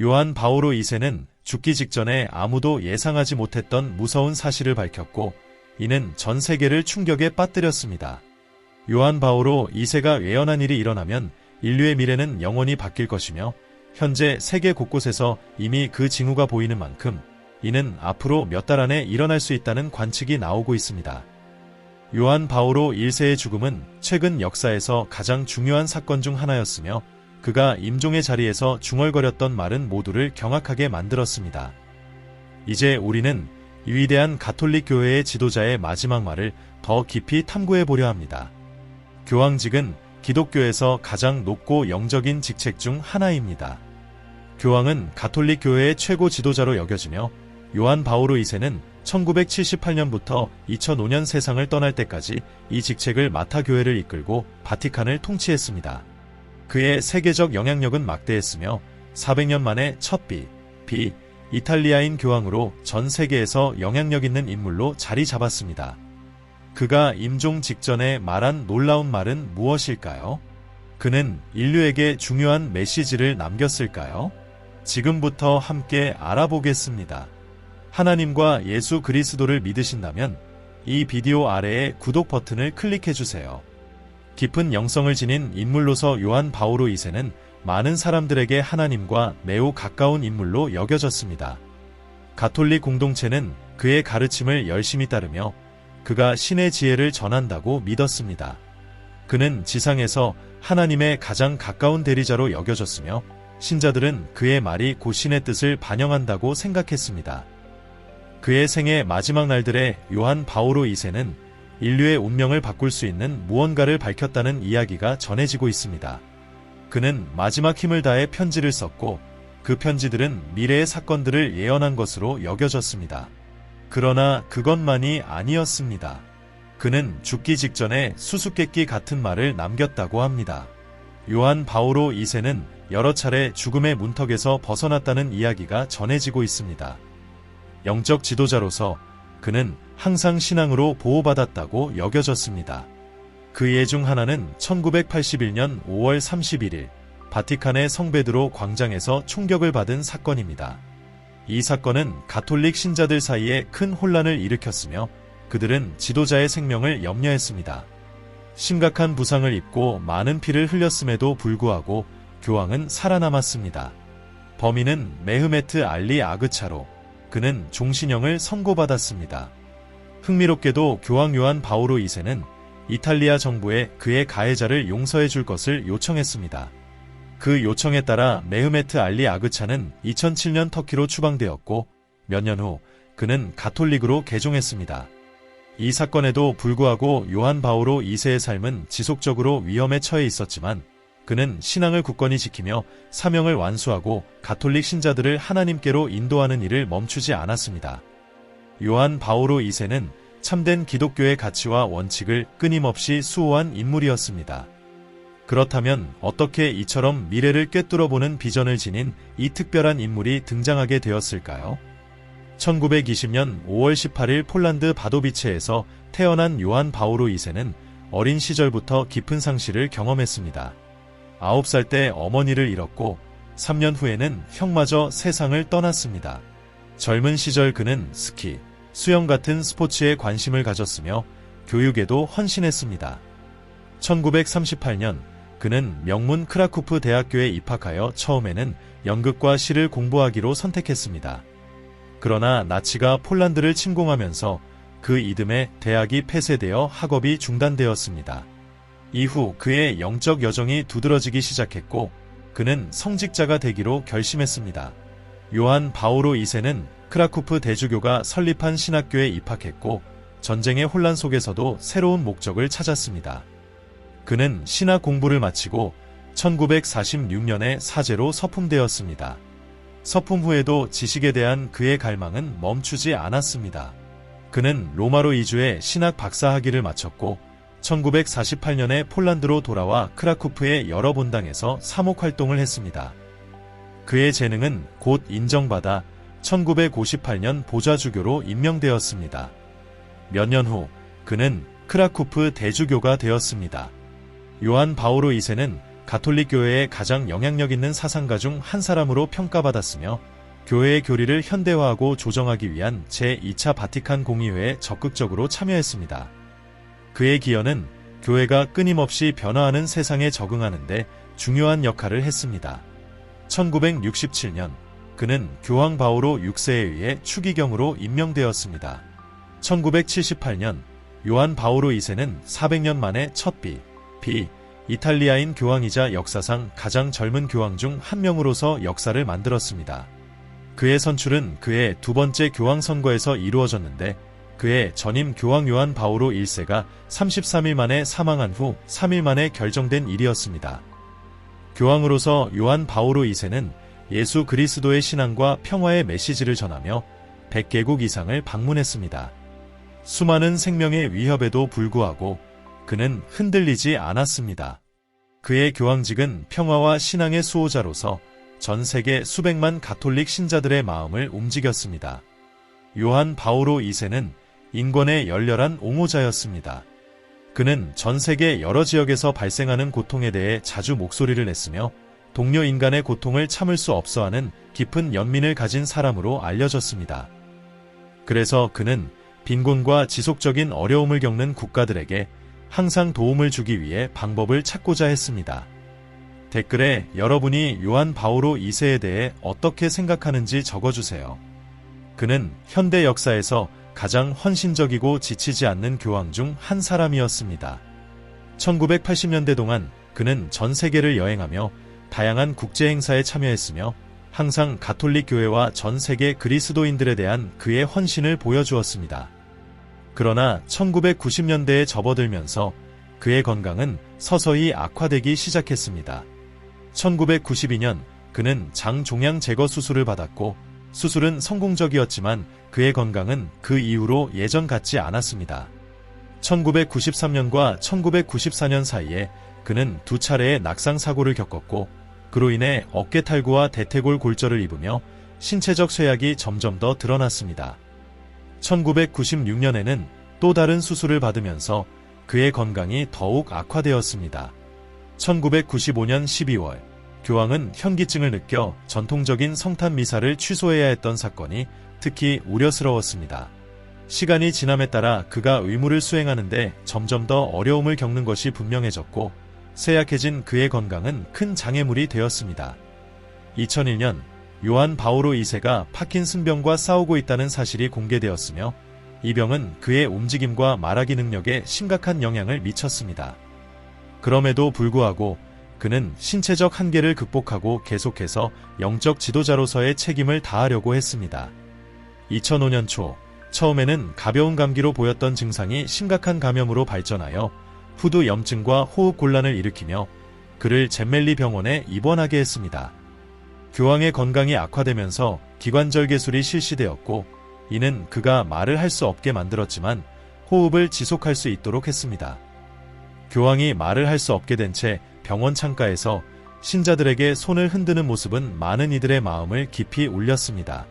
요한 바오로 2세는 죽기 직전에 아무도 예상하지 못했던 무서운 사실을 밝혔고, 이는 전 세계를 충격에 빠뜨렸습니다. 요한 바오로 2세가 예언한 일이 일어나면 인류의 미래는 영원히 바뀔 것이며, 현재 세계 곳곳에서 이미 그 징후가 보이는 만큼 이는 앞으로 몇 달 안에 일어날 수 있다는 관측이 나오고 있습니다. 요한 바오로 1세의 죽음은 최근 역사에서 가장 중요한 사건 중 하나였으며, 그가 임종의 자리에서 중얼거렸던 말은 모두를 경악하게 만들었습니다. 이제 우리는 이 위대한 가톨릭 교회의 지도자의 마지막 말을 더 깊이 탐구해 보려 합니다. 교황직은 기독교에서 가장 높고 영적인 직책 중 하나입니다. 교황은 가톨릭 교회의 최고 지도자로 여겨지며, 요한 바오로 2세는 1978년부터 2005년 세상을 떠날 때까지 이 직책을 맡아 교회를 이끌고 바티칸을 통치했습니다. 그의 세계적 영향력은 막대했으며 400년 만에 첫 이탈리아인 교황으로 전 세계에서 영향력 있는 인물로 자리 잡았습니다. 그가 임종 직전에 말한 놀라운 말은 무엇일까요? 그는 인류에게 중요한 메시지를 남겼을까요? 지금부터 함께 알아보겠습니다. 하나님과 예수 그리스도를 믿으신다면 이 비디오 아래의 구독 버튼을 클릭해주세요. 깊은 영성을 지닌 인물로서 요한 바오로 2세는 많은 사람들에게 하나님과 매우 가까운 인물로 여겨졌습니다. 가톨릭 공동체는 그의 가르침을 열심히 따르며 그가 신의 지혜를 전한다고 믿었습니다. 그는 지상에서 하나님의 가장 가까운 대리자로 여겨졌으며, 신자들은 그의 말이 곧 신의 뜻을 반영한다고 생각했습니다. 그의 생애 마지막 날들에 요한 바오로 2세는 인류의 운명을 바꿀 수 있는 무언가를 밝혔다는 이야기가 전해지고 있습니다. 그는 마지막 힘을 다해 편지를 썼고, 그 편지들은 미래의 사건들을 예언한 것으로 여겨졌습니다. 그러나 그것만이 아니었습니다. 그는 죽기 직전에 수수께끼 같은 말을 남겼다고 합니다. 요한 바오로 2세는 여러 차례 죽음의 문턱에서 벗어났다는 이야기가 전해지고 있습니다. 영적 지도자로서 그는 항상 신앙으로 보호받았다고 여겨졌습니다. 그 예 중 하나는 1981년 5월 31일 바티칸의 성베드로 광장에서 총격을 받은 사건입니다. 이 사건은 가톨릭 신자들 사이에 큰 혼란을 일으켰으며, 그들은 지도자의 생명을 염려했습니다. 심각한 부상을 입고 많은 피를 흘렸음에도 불구하고 교황은 살아남았습니다. 범인은 메흐메트 알리 아그차로, 그는 종신형을 선고받았습니다. 흥미롭게도 교황 요한 바오로 2세는 이탈리아 정부에 그의 가해자를 용서해 줄 것을 요청했습니다. 그 요청에 따라 메흐메트 알리 아그차는 2007년 터키로 추방되었고, 몇 년 후 그는 가톨릭으로 개종했습니다. 이 사건에도 불구하고 요한 바오로 2세의 삶은 지속적으로 위험에 처해 있었지만, 그는 신앙을 굳건히 지키며 사명을 완수하고 가톨릭 신자들을 하나님께로 인도하는 일을 멈추지 않았습니다. 요한 바오로 2세는 참된 기독교의 가치와 원칙을 끊임없이 수호한 인물이었습니다. 그렇다면 어떻게 이처럼 미래를 꿰뚫어보는 비전을 지닌 이 특별한 인물이 등장하게 되었을까요? 1920년 5월 18일 폴란드 바도비체에서 태어난 요한 바오로 2세는 어린 시절부터 깊은 상실을 경험했습니다. 9살 때 어머니를 잃었고 3년 후에는 형마저 세상을 떠났습니다. 젊은 시절 그는 스키, 수영 같은 스포츠에 관심을 가졌으며 교육에도 헌신했습니다. 1938년 그는 명문 크라쿠프 대학교에 입학하여 처음에는 연극과 시를 공부하기로 선택했습니다. 그러나 나치가 폴란드를 침공하면서 그 이듬해 대학이 폐쇄되어 학업이 중단되었습니다. 이후 그의 영적 여정이 두드러지기 시작했고, 그는 성직자가 되기로 결심했습니다. 요한 바오로 2세는 크라쿠프 대주교가 설립한 신학교에 입학했고, 전쟁의 혼란 속에서도 새로운 목적을 찾았습니다. 그는 신학 공부를 마치고 1946년에 사제로 서품되었습니다. 서품 후에도 지식에 대한 그의 갈망은 멈추지 않았습니다. 그는 로마로 이주해 신학 박사 학위를 마쳤고 1948년에 폴란드로 돌아와 크라쿠프의 여러 본당에서 사목 활동을 했습니다. 그의 재능은 곧 인정받아 1958년 보좌주교로 임명되었습니다. 몇 년 후 그는 크라쿠프 대주교가 되었습니다. 요한 바오로 2세는 가톨릭 교회의 가장 영향력 있는 사상가 중 한 사람으로 평가받았으며 교회의 교리를 현대화하고 조정하기 위한 제2차 바티칸 공의회에 적극적으로 참여했습니다. 그의 기여는 교회가 끊임없이 변화하는 세상에 적응하는 데 중요한 역할을 했습니다. 1967년 그는 교황 바오로 6세에 의해 추기경으로 임명되었습니다. 1978년 요한 바오로 2세는 400년 만에 첫 이탈리아인 교황이자 역사상 가장 젊은 교황 중 한 명으로서 역사를 만들었습니다. 그의 선출은 그의 두 번째 교황 선거에서 이루어졌는데 그의 전임 교황 요한 바오로 1세가 33일 만에 사망한 후 3일 만에 결정된 일이었습니다. 교황으로서 요한 바오로 2세는 예수 그리스도의 신앙과 평화의 메시지를 전하며 100개국 이상을 방문했습니다. 수많은 생명의 위협에도 불구하고 그는 흔들리지 않았습니다. 그의 교황직은 평화와 신앙의 수호자로서 전 세계 수백만 가톨릭 신자들의 마음을 움직였습니다. 요한 바오로 2세는 인권의 열렬한 옹호자였습니다. 그는 전 세계 여러 지역에서 발생하는 고통에 대해 자주 목소리를 냈으며 동료 인간의 고통을 참을 수 없어하는 깊은 연민을 가진 사람으로 알려졌습니다. 그래서 그는 빈곤과 지속적인 어려움을 겪는 국가들에게 항상 도움을 주기 위해 방법을 찾고자 했습니다. 댓글에 여러분이 요한 바오로 2세에 대해 어떻게 생각하는지 적어주세요. 그는 현대 역사에서 가장 헌신적이고 지치지 않는 교황 중 한 사람이었습니다. 1980년대 동안 그는 전 세계를 여행하며 다양한 국제 행사에 참여했으며 항상 가톨릭 교회와 전 세계 그리스도인들에 대한 그의 헌신을 보여주었습니다. 그러나 1990년대에 접어들면서 그의 건강은 서서히 악화되기 시작했습니다. 1992년 그는 장 종양 제거 수술을 받았고 수술은 성공적이었지만 그의 건강은 그 이후로 예전 같지 않았습니다. 1993년과 1994년 사이에 그는 두 차례의 낙상 사고를 겪었고 그로 인해 어깨 탈구와 대퇴골 골절을 입으며 신체적 쇠약이 점점 더 드러났습니다. 1996년에는 또 다른 수술을 받으면서 그의 건강이 더욱 악화되었습니다. 1995년 12월 교황은 현기증을 느껴 전통적인 성탄 미사를 취소해야 했던 사건이 특히 우려스러웠습니다. 시간이 지남에 따라 그가 의무를 수행하는데 점점 더 어려움을 겪는 것이 분명해졌고 쇠약해진 그의 건강은 큰 장애물이 되었습니다. 2001년 요한 바오로 2세가 파킨슨병과 싸우고 있다는 사실이 공개되었으며 이 병은 그의 움직임과 말하기 능력에 심각한 영향을 미쳤습니다. 그럼에도 불구하고 그는 신체적 한계를 극복하고 계속해서 영적 지도자로서의 책임을 다하려고 했습니다. 2005년 초 처음에는 가벼운 감기로 보였던 증상이 심각한 감염으로 발전하여 후두 염증과 호흡 곤란을 일으키며 그를 잼멜리 병원에 입원하게 했습니다. 교황의 건강이 악화되면서 기관절 개술이 실시되었고 이는 그가 말을 할 수 없게 만들었지만 호흡을 지속할 수 있도록 했습니다. 교황이 말을 할 수 없게 된 채 병원 창가에서 신자들에게 손을 흔드는 모습은 많은 이들의 마음을 깊이 울렸습니다.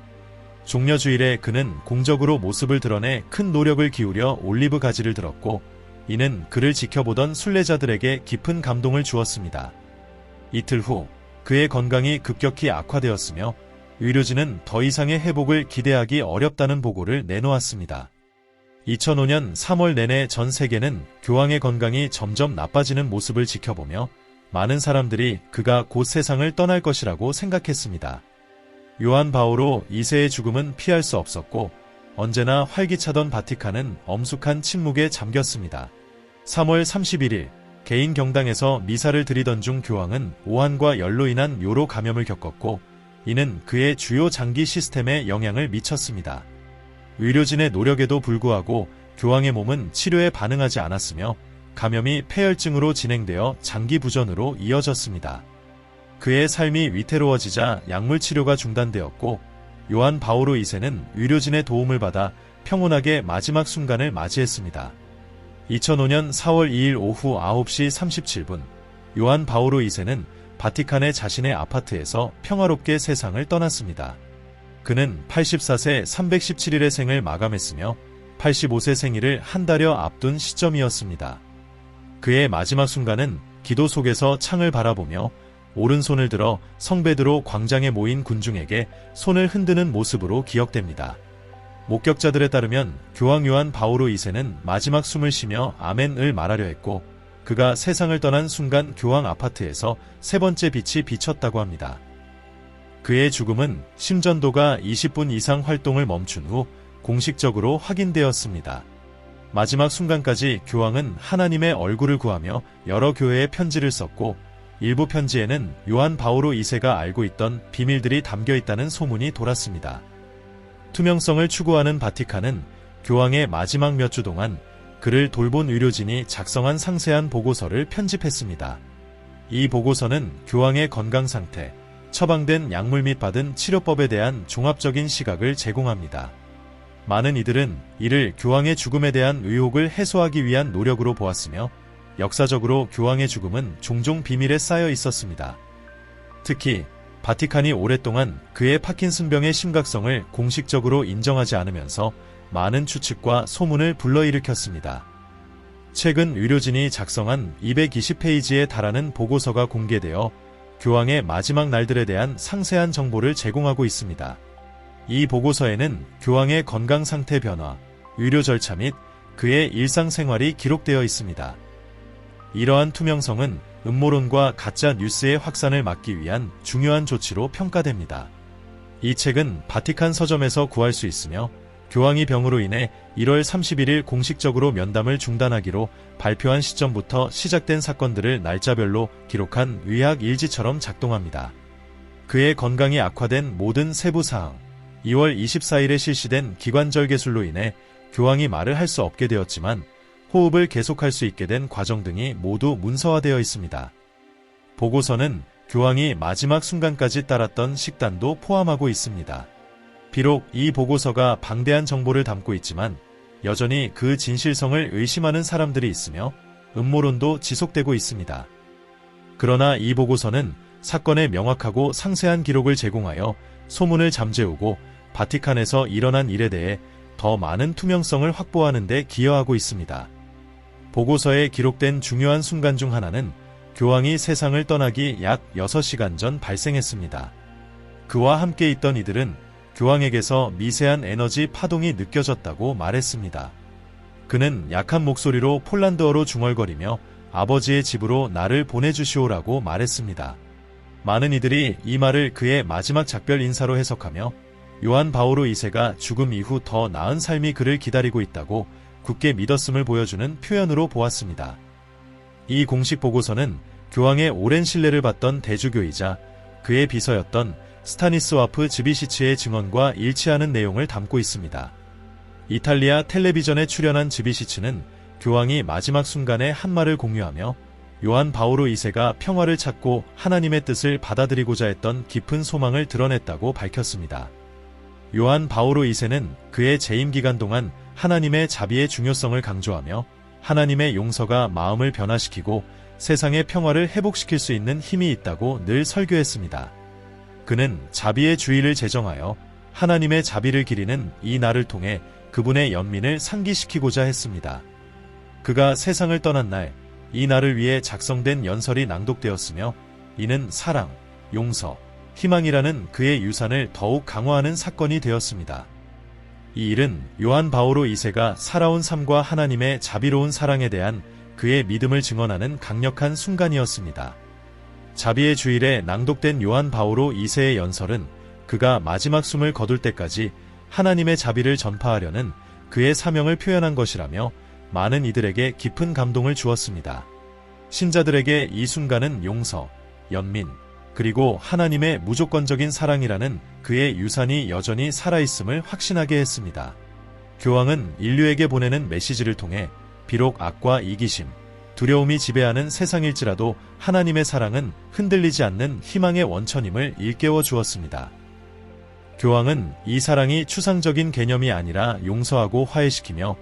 종려주일에 그는 공적으로 모습을 드러내 큰 노력을 기울여 올리브 가지를 들었고 이는 그를 지켜보던 순례자들에게 깊은 감동을 주었습니다. 이틀 후 그의 건강이 급격히 악화되었으며 의료진은 더 이상의 회복을 기대하기 어렵다는 보고를 내놓았습니다. 2005년 3월 내내 전 세계는 교황의 건강이 점점 나빠지는 모습을 지켜보며 많은 사람들이 그가 곧 세상을 떠날 것이라고 생각했습니다. 요한 바오로 2세의 죽음은 피할 수 없었고 언제나 활기차던 바티칸은 엄숙한 침묵에 잠겼습니다. 3월 31일 개인 경당에서 미사를 드리던 중 교황은 오한과 열로 인한 묘로 감염을 겪었고 이는 그의 주요 장기 시스템에 영향을 미쳤습니다. 의료진의 노력에도 불구하고 교황의 몸은 치료에 반응하지 않았으며 감염이 폐혈증으로 진행되어 장기 부전으로 이어졌습니다. 그의 삶이 위태로워지자 약물 치료가 중단되었고 요한 바오로 2세는 의료진의 도움을 받아 평온하게 마지막 순간을 맞이했습니다. 2005년 4월 2일 오후 9시 37분 요한 바오로 2세는 바티칸의 자신의 아파트에서 평화롭게 세상을 떠났습니다. 그는 84세 317일의 생을 마감했으며 85세 생일을 한 달여 앞둔 시점이었습니다. 그의 마지막 순간은 기도 속에서 창을 바라보며 오른손을 들어 성베드로 광장에 모인 군중에게 손을 흔드는 모습으로 기억됩니다. 목격자들에 따르면 교황 요한 바오로 2세는 마지막 숨을 쉬며 아멘을 말하려 했고, 그가 세상을 떠난 순간 교황 아파트에서 세 번째 빛이 비쳤다고 합니다. 그의 죽음은 심전도가 20분 이상 활동을 멈춘 후 공식적으로 확인되었습니다. 마지막 순간까지 교황은 하나님의 얼굴을 구하며 여러 교회에 편지를 썼고, 일부 편지에는 요한 바오로 2세가 알고 있던 비밀들이 담겨 있다는 소문이 돌았습니다. 투명성을 추구하는 바티칸은 교황의 마지막 몇 주 동안 그를 돌본 의료진이 작성한 상세한 보고서를 편집했습니다. 이 보고서는 교황의 건강 상태, 처방된 약물 및 받은 치료법에 대한 종합적인 시각을 제공합니다. 많은 이들은 이를 교황의 죽음에 대한 의혹을 해소하기 위한 노력으로 보았으며, 역사적으로 교황의 죽음은 종종 비밀에 쌓여 있었습니다. 특히 바티칸이 오랫동안 그의 파킨슨병의 심각성을 공식적으로 인정하지 않으면서 많은 추측과 소문을 불러일으켰습니다. 최근 의료진이 작성한 220페이지에 달하는 보고서가 공개되어 교황의 마지막 날들에 대한 상세한 정보를 제공하고 있습니다. 이 보고서에는 교황의 건강 상태 변화, 의료 절차 및 그의 일상생활이 기록되어 있습니다. 이러한 투명성은 음모론과 가짜 뉴스의 확산을 막기 위한 중요한 조치로 평가됩니다. 이 책은 바티칸 서점에서 구할 수 있으며, 교황이 병으로 인해 1월 31일 공식적으로 면담을 중단하기로 발표한 시점부터 시작된 사건들을 날짜별로 기록한 의학 일지처럼 작동합니다. 그의 건강이 악화된 모든 세부 사항, 2월 24일에 실시된 기관절개술로 인해 교황이 말을 할 수 없게 되었지만 호흡을 계속할 수 있게 된 과정 등이 모두 문서화되어 있습니다. 보고서는 교황이 마지막 순간까지 따랐던 식단도 포함하고 있습니다. 비록 이 보고서가 방대한 정보를 담고 있지만 여전히 그 진실성을 의심하는 사람들이 있으며 음모론도 지속되고 있습니다. 그러나 이 보고서는 사건의 명확하고 상세한 기록을 제공하여 소문을 잠재우고 바티칸에서 일어난 일에 대해 더 많은 투명성을 확보하는 데 기여하고 있습니다. 보고서에 기록된 중요한 순간 중 하나는 교황이 세상을 떠나기 약 6시간 전 발생했습니다. 그와 함께 있던 이들은 교황에게서 미세한 에너지 파동이 느껴졌다고 말했습니다. 그는 약한 목소리로 폴란드어로 중얼거리며 아버지의 집으로 나를 보내주시오라고 말했습니다. 많은 이들이 이 말을 그의 마지막 작별 인사로 해석하며 요한 바오로 2세가 죽음 이후 더 나은 삶이 그를 기다리고 있다고 굳게 믿었음을 보여주는 표현으로 보았습니다. 이 공식 보고서는 교황의 오랜 신뢰를 받던 대주교이자 그의 비서였던 스타니스와프 즈비시치의 증언과 일치하는 내용을 담고 있습니다. 이탈리아 텔레비전에 출연한 즈비시치는 교황이 마지막 순간에 한 말을 공유하며 요한 바오로 2세가 평화를 찾고 하나님의 뜻을 받아들이고자 했던 깊은 소망을 드러냈다고 밝혔습니다. 요한 바오로 2세는 그의 재임 기간 동안 하나님의 자비의 중요성을 강조하며 하나님의 용서가 마음을 변화시키고 세상의 평화를 회복시킬 수 있는 힘이 있다고 늘 설교했습니다. 그는 자비의 주의를 제정하여 하나님의 자비를 기리는 이 날을 통해 그분의 연민을 상기시키고자 했습니다. 그가 세상을 떠난 날, 이 날을 위해 작성된 연설이 낭독되었으며 이는 사랑, 용서, 희망이라는 그의 유산을 더욱 강화하는 사건이 되었습니다. 이 일은 요한 바오로 2세가 살아온 삶과 하나님의 자비로운 사랑에 대한 그의 믿음을 증언하는 강력한 순간이었습니다. 자비의 주일에 낭독된 요한 바오로 2세의 연설은 그가 마지막 숨을 거둘 때까지 하나님의 자비를 전파하려는 그의 사명을 표현한 것이라며 많은 이들에게 깊은 감동을 주었습니다. 신자들에게 이 순간은 용서, 연민, 그리고 하나님의 무조건적인 사랑이라는 그의 유산이 여전히 살아있음을 확신하게 했습니다. 교황은 인류에게 보내는 메시지를 통해 비록 악과 이기심, 두려움이 지배하는 세상일지라도 하나님의 사랑은 흔들리지 않는 희망의 원천임을 일깨워 주었습니다. 교황은 이 사랑이 추상적인 개념이 아니라 용서하고 화해시키며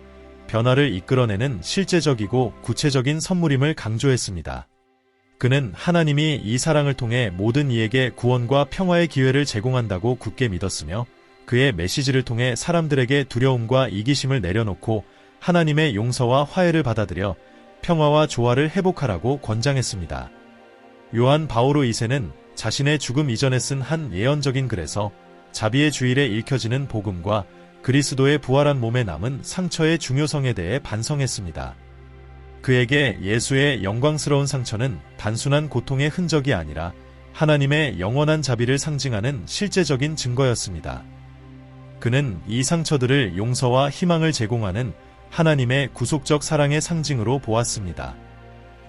변화를 이끌어내는 실제적이고 구체적인 선물임을 강조했습니다. 그는 하나님이 이 사랑을 통해 모든 이에게 구원과 평화의 기회를 제공한다고 굳게 믿었으며 그의 메시지를 통해 사람들에게 두려움과 이기심을 내려놓고 하나님의 용서와 화해를 받아들여 평화와 조화를 회복하라고 권장했습니다. 요한 바오로 2세는 자신의 죽음 이전에 쓴 한 예언적인 글에서 자비의 주일에 읽혀지는 복음과 그리스도의 부활한 몸에 남은 상처의 중요성에 대해 반성했습니다. 그에게 예수의 영광스러운 상처는 단순한 고통의 흔적이 아니라 하나님의 영원한 자비를 상징하는 실제적인 증거였습니다. 그는 이 상처들을 용서와 희망을 제공하는 하나님의 구속적 사랑의 상징으로 보았습니다.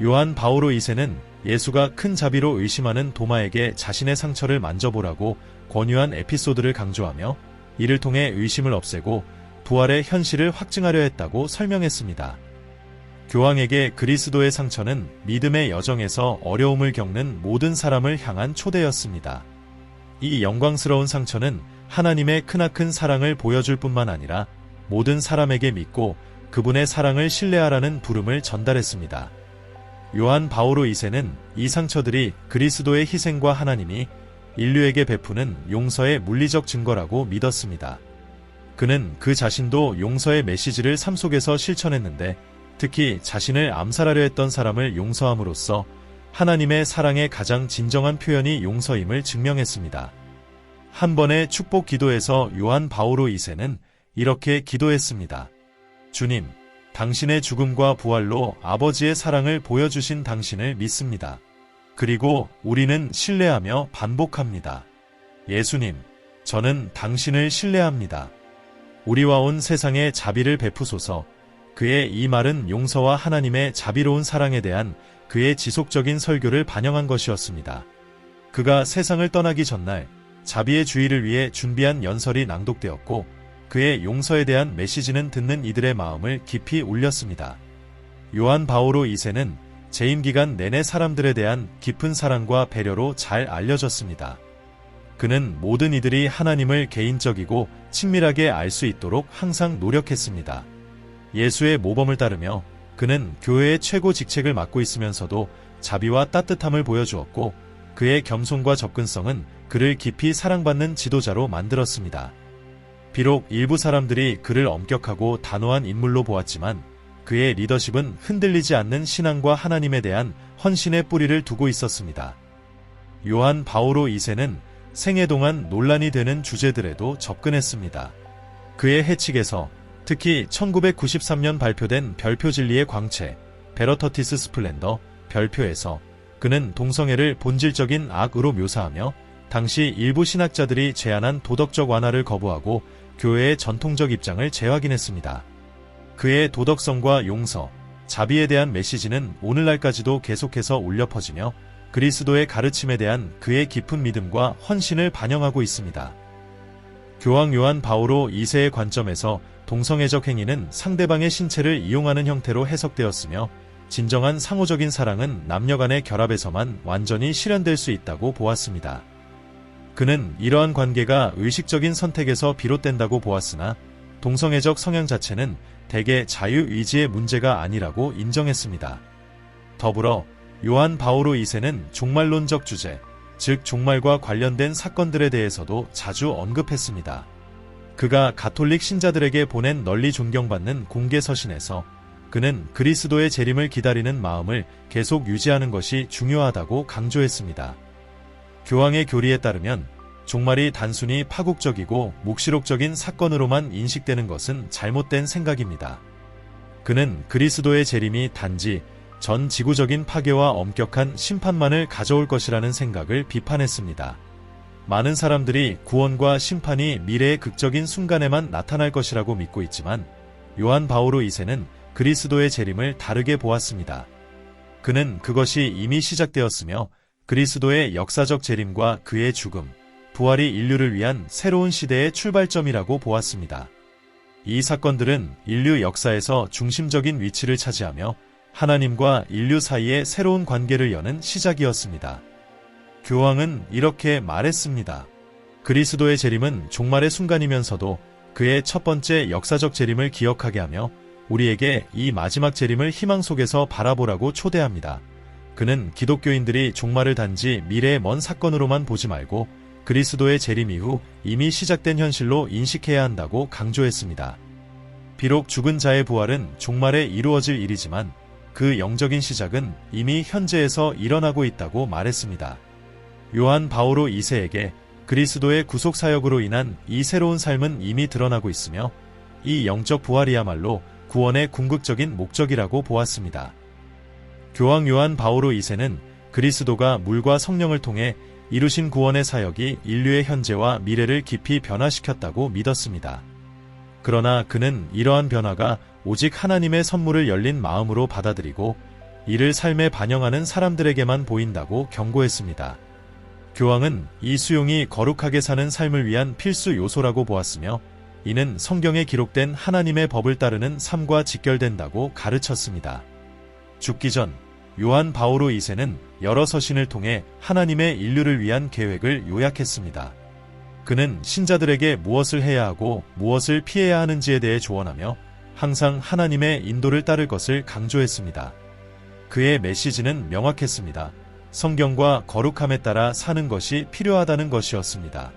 요한 바오로 2세는 예수가 큰 자비로 의심하는 도마에게 자신의 상처를 만져보라고 권유한 에피소드를 강조하며 이를 통해 의심을 없애고 부활의 현실을 확증하려 했다고 설명했습니다. 교황에게 그리스도의 상처는 믿음의 여정에서 어려움을 겪는 모든 사람을 향한 초대였습니다. 이 영광스러운 상처는 하나님의 크나큰 사랑을 보여줄 뿐만 아니라 모든 사람에게 믿고 그분의 사랑을 신뢰하라는 부름을 전달했습니다. 요한 바오로 2세는 이 상처들이 그리스도의 희생과 하나님이 인류에게 베푸는 용서의 물리적 증거라고 믿었습니다. 그는 그 자신도 용서의 메시지를 삶 속에서 실천했는데 특히 자신을 암살하려 했던 사람을 용서함으로써 하나님의 사랑의 가장 진정한 표현이 용서임을 증명했습니다. 한 번의 축복 기도에서 요한 바오로 2세는 이렇게 기도했습니다. 주님, 당신의 죽음과 부활로 아버지의 사랑을 보여주신 당신을 믿습니다. 그리고 우리는 신뢰하며 반복합니다. 예수님, 저는 당신을 신뢰합니다. 우리와 온 세상에 자비를 베푸소서. 그의 이 말은 용서와 하나님의 자비로운 사랑에 대한 그의 지속적인 설교를 반영한 것이었습니다. 그가 세상을 떠나기 전날 자비의 주의를 위해 준비한 연설이 낭독되었고 그의 용서에 대한 메시지는 듣는 이들의 마음을 깊이 울렸습니다. 요한 바오로 2세는 재임 기간 내내 사람들에 대한 깊은 사랑과 배려로 잘 알려졌습니다. 그는 모든 이들이 하나님을 개인적이고 친밀하게 알 수 있도록 항상 노력했습니다. 예수의 모범을 따르며 그는 교회의 최고 직책을 맡고 있으면서도 자비와 따뜻함을 보여주었고 그의 겸손과 접근성은 그를 깊이 사랑받는 지도자로 만들었습니다. 비록 일부 사람들이 그를 엄격하고 단호한 인물로 보았지만 그의 리더십은 흔들리지 않는 신앙과 하나님에 대한 헌신의 뿌리를 두고 있었습니다. 요한 바오로 2세는 생애 동안 논란이 되는 주제들에도 접근했습니다. 그의 해칙에서 특히 1993년 발표된 별표 진리의 광채, 베러터티스 스플렌더, 별표에서 그는 동성애를 본질적인 악으로 묘사하며 당시 일부 신학자들이 제안한 도덕적 완화를 거부하고 교회의 전통적 입장을 재확인했습니다. 그의 도덕성과 용서, 자비에 대한 메시지는 오늘날까지도 계속해서 울려 퍼지며 그리스도의 가르침에 대한 그의 깊은 믿음과 헌신을 반영하고 있습니다. 교황 요한 바오로 2세의 관점에서 동성애적 행위는 상대방의 신체를 이용하는 형태로 해석되었으며 진정한 상호적인 사랑은 남녀 간의 결합에서만 완전히 실현될 수 있다고 보았습니다. 그는 이러한 관계가 의식적인 선택에서 비롯된다고 보았으나 동성애적 성향 자체는 대개 자유의지의 문제가 아니라고 인정했습니다. 더불어 요한 바오로 2세는 종말론적 주제, 즉 종말과 관련된 사건들에 대해서도 자주 언급했습니다. 그가 가톨릭 신자들에게 보낸 널리 존경받는 공개 서신에서 그는 그리스도의 재림을 기다리는 마음을 계속 유지하는 것이 중요하다고 강조했습니다. 교황의 교리에 따르면 종말이 단순히 파국적이고 묵시록적인 사건으로만 인식되는 것은 잘못된 생각입니다. 그는 그리스도의 재림이 단지 전 지구적인 파괴와 엄격한 심판만을 가져올 것이라는 생각을 비판했습니다. 많은 사람들이 구원과 심판이 미래의 극적인 순간에만 나타날 것이라고 믿고 있지만 요한 바오로 2세는 그리스도의 재림을 다르게 보았습니다. 그는 그것이 이미 시작되었으며 그리스도의 역사적 재림과 그의 죽음, 부활이 인류를 위한 새로운 시대의 출발점이라고 보았습니다. 이 사건들은 인류 역사에서 중심적인 위치를 차지하며 하나님과 인류 사이의 새로운 관계를 여는 시작이었습니다. 교황은 이렇게 말했습니다. 그리스도의 재림은 종말의 순간이면서도 그의 첫 번째 역사적 재림을 기억하게 하며 우리에게 이 마지막 재림을 희망 속에서 바라보라고 초대합니다. 그는 기독교인들이 종말을 단지 미래의 먼 사건으로만 보지 말고 그리스도의 재림 이후 이미 시작된 현실로 인식해야 한다고 강조했습니다. 비록 죽은 자의 부활은 종말에 이루어질 일이지만 그 영적인 시작은 이미 현재에서 일어나고 있다고 말했습니다. 요한 바오로 2세에게 그리스도의 구속 사역으로 인한 이 새로운 삶은 이미 드러나고 있으며 이 영적 부활이야말로 구원의 궁극적인 목적이라고 보았습니다. 교황 요한 바오로 2세는 그리스도가 물과 성령을 통해 이루신 구원의 사역이 인류의 현재와 미래를 깊이 변화시켰다고 믿었습니다. 그러나 그는 이러한 변화가 오직 하나님의 선물을 열린 마음으로 받아들이고 이를 삶에 반영하는 사람들에게만 보인다고 경고했습니다. 교황은 이 수용이 거룩하게 사는 삶을 위한 필수 요소라고 보았으며 이는 성경에 기록된 하나님의 법을 따르는 삶과 직결된다고 가르쳤습니다. 죽기 전 요한 바오로 2세는 여러 서신을 통해 하나님의 인류를 위한 계획을 요약했습니다. 그는 신자들에게 무엇을 해야 하고 무엇을 피해야 하는지에 대해 조언하며 항상 하나님의 인도를 따를 것을 강조했습니다. 그의 메시지는 명확했습니다. 성경과 거룩함에 따라 사는 것이 필요하다는 것이었습니다.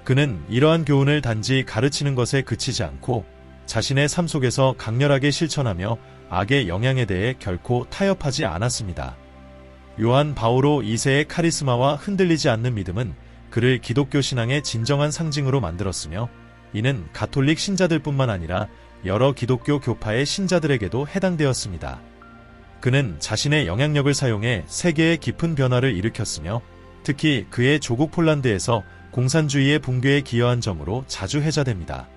그는 이러한 교훈을 단지 가르치는 것에 그치지 않고 자신의 삶 속에서 강렬하게 실천하며 악의 영향에 대해 결코 타협하지 않았습니다. 요한 바오로 2세의 카리스마와 흔들리지 않는 믿음은 그를 기독교 신앙의 진정한 상징으로 만들었으며 이는 가톨릭 신자들뿐만 아니라 여러 기독교 교파의 신자들에게도 해당되었습니다. 그는 자신의 영향력을 사용해 세계의 깊은 변화를 일으켰으며 특히 그의 조국 폴란드에서 공산주의의 붕괴에 기여한 점으로 자주 회자됩니다.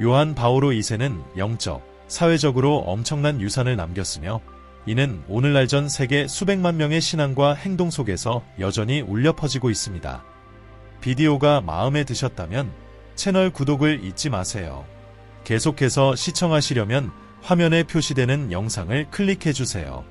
요한 바오로 2세는 영적, 사회적으로 엄청난 유산을 남겼으며 이는 오늘날 전 세계 수백만 명의 신앙과 행동 속에서 여전히 울려 퍼지고 있습니다. 비디오가 마음에 드셨다면 채널 구독을 잊지 마세요. 계속해서 시청하시려면 화면에 표시되는 영상을 클릭해 주세요.